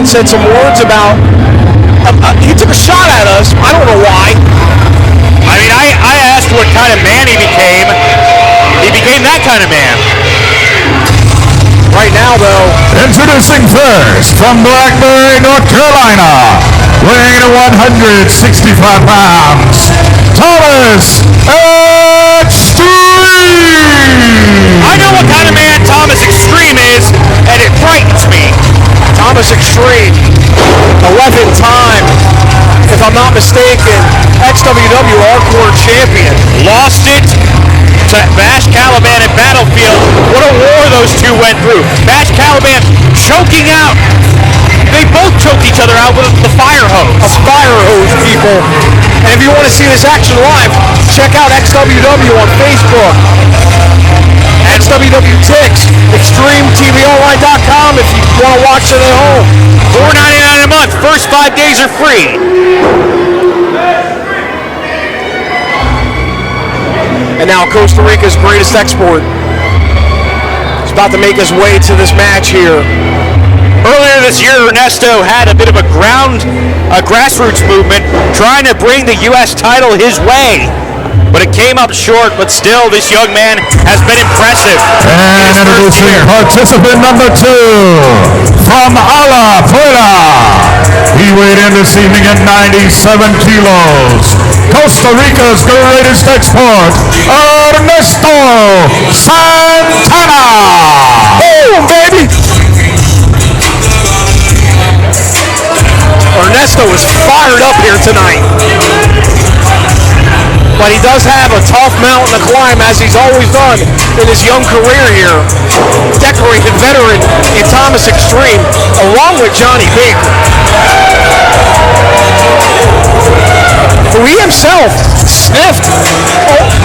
and said some words about, he took a shot at us. I don't know why. I mean, I asked what kind of man he became. He became that kind of man. Right now, though. Introducing first from Blackberry, North Carolina, weighing in at 165 pounds, Thomas Xtreme! I know what kind of man Thomas Xtreme is, and it frightens me. Thomas Xtreme, 11 time, if I'm not mistaken, XWW Hardcore Champion. Lost it to Bash Caliban at Battlefield. What a war those two went through. Bash Caliban choking out. They both choked each other out with the fire hose. A fire hose, people. And if you want to see this action live, check out XWW on Facebook. XWW Tix, XtremeTVOnline.com if you want to watch it at home. $4.99 a month. First 5 days are free. And now Costa Rica's greatest export is about to make his way to this match here. Earlier this year, Ernesto had a bit of a grassroots movement trying to bring the U.S. title his way. But it came up short, but still, this young man has been impressive. And introducing participant number 2 from Alajuela. He weighed in this evening at 97 kilos. Costa Rica's greatest export, Ernesto Santana. Boom, baby! Ernesto is fired up here tonight. But he does have a tough mountain to climb, as he's always done in his young career here. Decorated veteran in Thomas Xtreme, along with Jonny Baker, who he himself sniffed,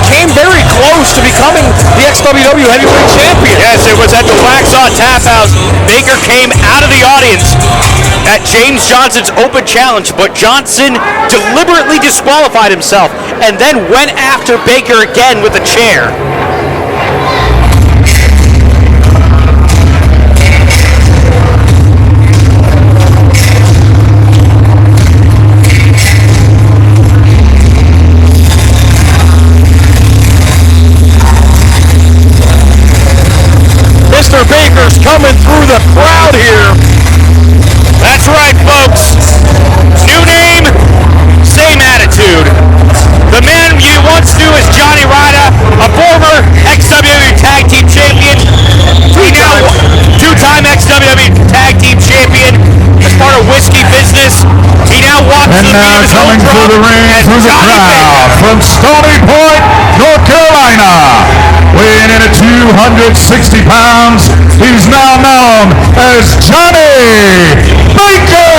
came very close to becoming the XWW Heavyweight Champion. Yes, it was at the Waxhaw Tap House. Baker came out of the audience at James Johnson's open challenge, but Johnson deliberately disqualified himself and then went after Baker again with a chair. Mr. Baker's coming through the crowd here. That's right, folks. New name, same attitude. The man you once knew as Johnny Ryder, a former XWW Tag Team Champion. Two-time XWW Tag Team Champion as part of Whiskey Business. He now walks and the now coming through the ring through the crowd from Stony Point, North Carolina, weighing in at 260 pounds. He's now known as Jonny Baker.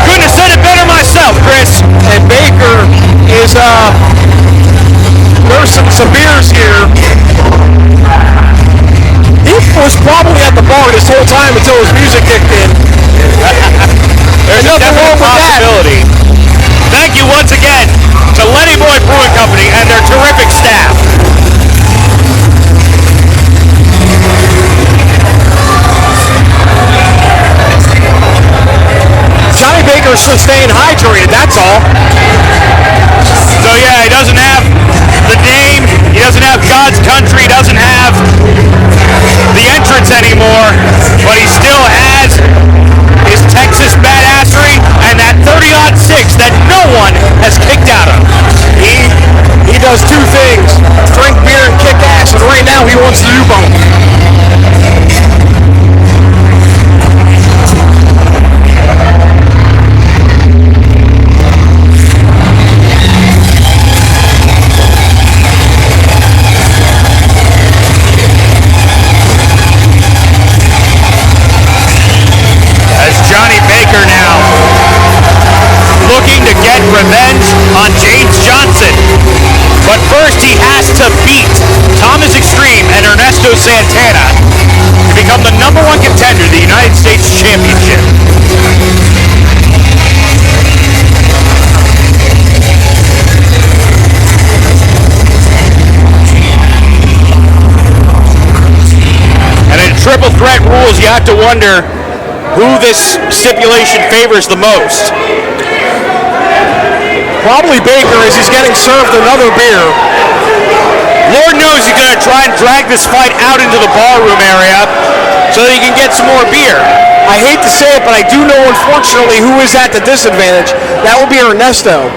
Couldn't have said it better myself, Chris. And Baker is nursing some beers here. He was probably at the bar this whole time until his music kicked in. There's nothing wrong with that. Thank you once again to Lenny Boy Brewing Company and their terrific staff. Jonny Baker's staying hydrated, that's all. So yeah, he doesn't have the name, he doesn't have God's country, he doesn't have the entrance anymore, but he still has his Texas badassery and that 30-06 that no one has kicked out of. He does two things, drink beer and kick ass, and right now he wants to do both. Revenge on James Johnson. But first he has to beat Thomas Xtreme and Ernesto Santana to become the #1 contender to the United States Championship. And in triple threat rules, you have to wonder, who this stipulation favors the most. Probably Baker as he's getting served another beer. Lord knows he's going to try and drag this fight out into the ballroom area so that he can get some more beer. I hate to say it, but I do know, unfortunately, who is at the disadvantage. That would be Ernesto.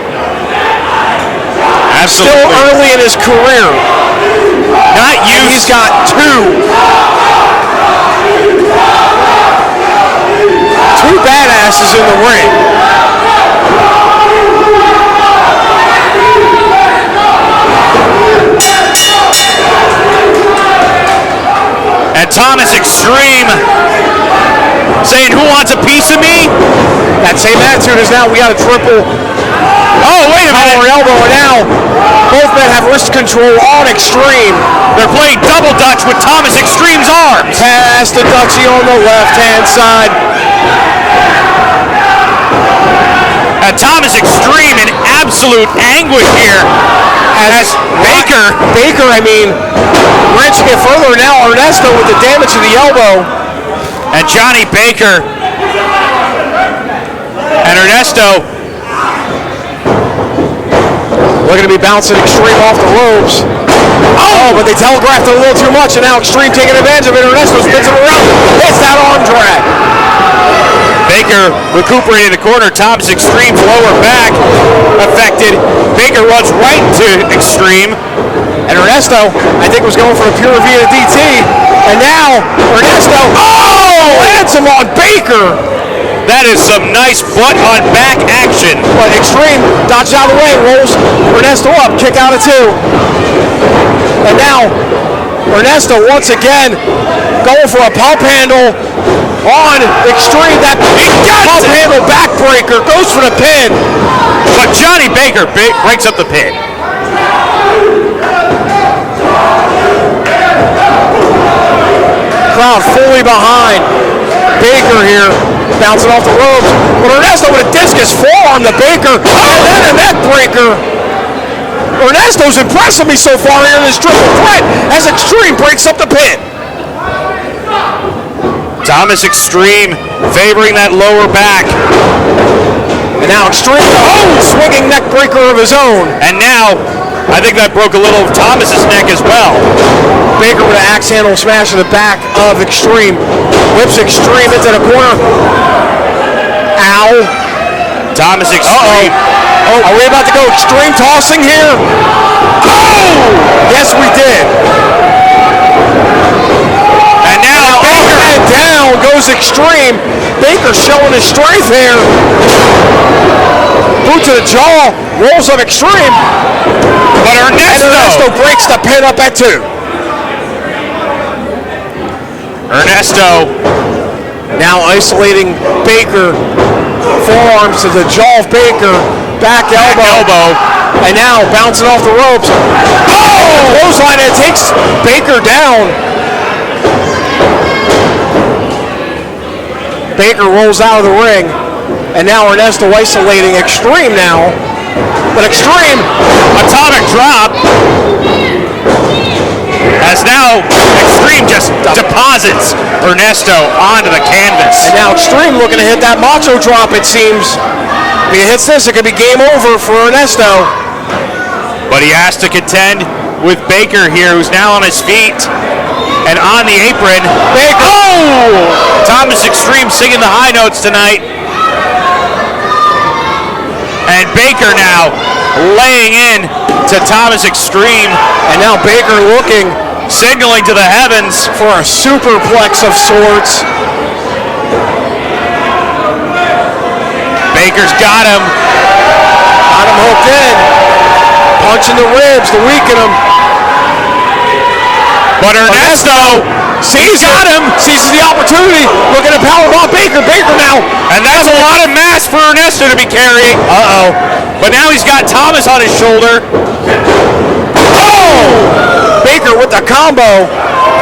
Absolutely. Still early in his career. Not used. And he's got two badasses in the ring. And Thomas Xtreme saying, who wants a piece of me? That same attitude is now, we got a triple. Oh, wait a minute. Power elbow, and now both men have wrist control on Xtreme. They're playing double dutch with Thomas Xtreme's arms. Pass the Dutchie on the left-hand side. And Thomas Xtreme in absolute anguish here as Baker, wrenching it further now. Ernesto with the damage to the elbow. And Jonny Baker and Ernesto looking to be bouncing Xtreme off the ropes. Oh, but they telegraphed it a little too much, and now Xtreme taking advantage of it. Ernesto spins him around. Hits that arm drag. Baker recuperating the corner. Thomas Xtreme's lower back affected. Baker runs right to Xtreme. And Ernesto, I think, was going for a pure Vita DT. And now, Ernesto, lands him on Baker. That is some nice butt-on-back action. But Xtreme dodges out of the way, rolls Ernesto up, kick out of two. And now, Ernesto once again going for a pump handle on Xtreme. That pump handle backbreaker goes for the pin. But Jonny Baker breaks up the pin. Crowd fully behind Baker here, bouncing off the ropes. But Ernesto with a discus forearm to Baker, and then a neck breaker. Ernesto's impressing me so far here in this triple threat as Xtreme breaks up the pin. Thomas Xtreme favoring that lower back. And now Xtreme, swinging neck breaker of his own. And now, I think that broke a little of Thomas's neck as well. Baker with an axe handle smash to the back of Xtreme. Whips Xtreme into the corner. Ow. Thomas Xtreme. Are we about to go Xtreme tossing here? Yes, we did. And now Baker. And down goes Xtreme. Baker showing his strength here. Boot to the jaw. Rolls up Xtreme. But Ernesto breaks the pin up at two. Ernesto now isolating Baker. Forearms to the jaw of Baker. Back elbow. And now bouncing off the ropes. Clothesline, and it takes Baker down. Baker rolls out of the ring. And now Ernesto isolating Xtreme now. But Xtreme, atomic drop. As now Xtreme just deposits Ernesto onto the canvas. And now Xtreme looking to hit that macho drop, it seems. If he hits this, it could be game over for Ernesto. But he has to contend with Baker here, who's now on his feet and on the apron. Baker. Thomas Xtreme singing the high notes tonight. And Baker now laying in to Thomas Xtreme. And now Baker looking, signaling to the heavens for a superplex of sorts. Baker's got him. Got him hooked in. Punching the ribs to weaken him. But Ernesto seizes the opportunity. Looking to powerbomb Baker. Baker now. And that's a lot of mass for Ernesto to be carrying. But now he's got Thomas on his shoulder. Baker with the combo.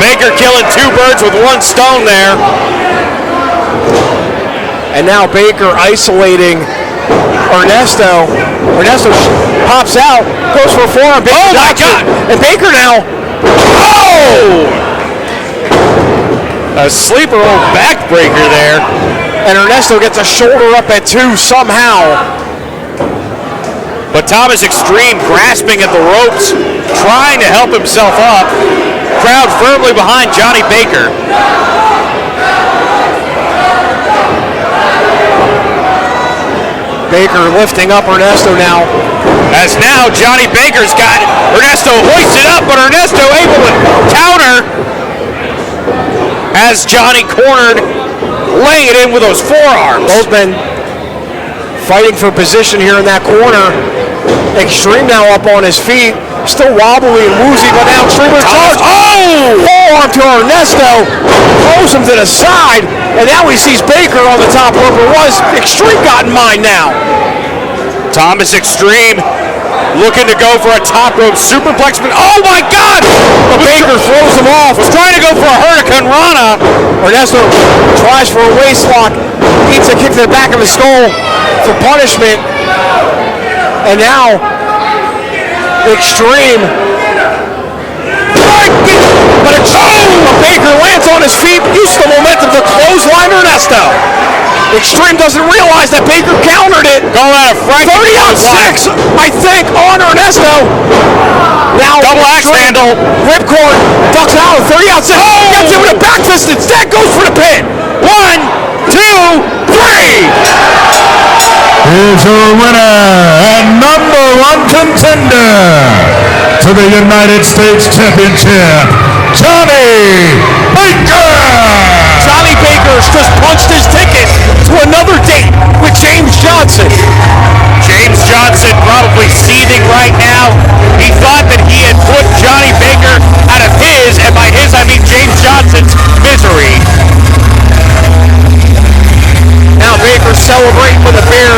Baker killing two birds with one stone there. And now Baker isolating Ernesto. Ernesto pops out, goes for a forearm. Oh my God! And Baker now. A sleeper old backbreaker there. And Ernesto gets a shoulder up at 2 somehow. But Thomas Xtreme grasping at the ropes, trying to help himself up. Crowd firmly behind Johnny Baker. Baker lifting up Ernesto now. As now Johnny Baker's got Ernesto hoisted up, but Ernesto able to counter as Johnny cornered, laying it in with those forearms. Both men fighting for position here in that corner. Xtreme now up on his feet, still wobbly and woozy, but now Xtreme charge. Oh! Forearm to Ernesto, throws him to the side, and now he sees Baker on the top rope. It was Xtreme got in mind now. Thomas Xtreme looking to go for a top rope superplex, but oh my God! But Baker throws him off. Was trying to go for a Hurricane Rana. Ernesto tries for a waist lock, eats a kick to the back of his skull for punishment. And now, Xtreme. But Baker lands on his feet, uses the momentum to clothesline Ernesto. Xtreme doesn't realize that Baker countered it. Call that a Frank. 30 on 6, I think, on Ernesto. Now, double axe handle. Ripcord ducks out, 30 on 6. Gets him with a back fist, instead goes for the pin. 1, 2, 3. Here's your winner and #1 contender to the United States Championship, Johnny Baker! Johnny Baker's just punched his ticket to another date with James Johnson. James Johnson probably seething right now. He thought that he had put Johnny Baker out of his, and by his I mean James Johnson's, misery. Now Baker celebrating with a beer.